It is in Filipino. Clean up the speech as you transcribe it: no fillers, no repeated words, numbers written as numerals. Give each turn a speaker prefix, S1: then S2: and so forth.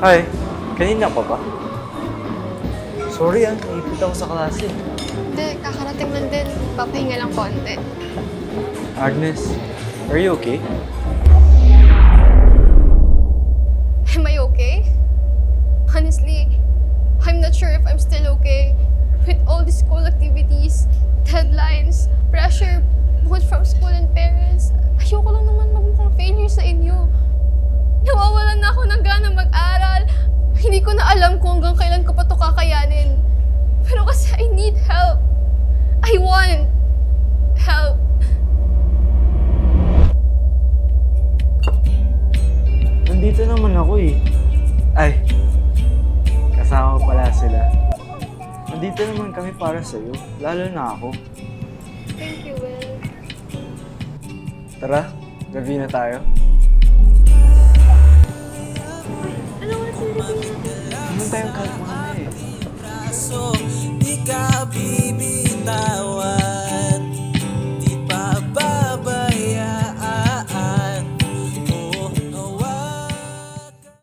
S1: Hi, kanina pa ba? Sorry naipit ako sa klase.
S2: Hindi, kakarating lang din. Papahinga lang konti.
S1: Agnes, are you okay?
S2: Am I okay? Honestly, I'm not sure if I'm still okay. With all the school activities, deadlines, pressure, both from school and parents, ayoko lang naman magmukhang failure sa inyo. Nawawalan na ako ng gana mag-aral. Hindi ko na alam kung hanggang kailan ko pa ito kakayanin. Pero kasi I need help. I want help.
S1: Nandito naman ako eh. Ay, kasama pala sila. Nandito naman kami para sa'yo, lalo na ako.
S2: Thank you, Will.
S1: Tara, gabi na tayo.
S2: Ano nga sinabi natin?
S1: Naman tayong kahit mga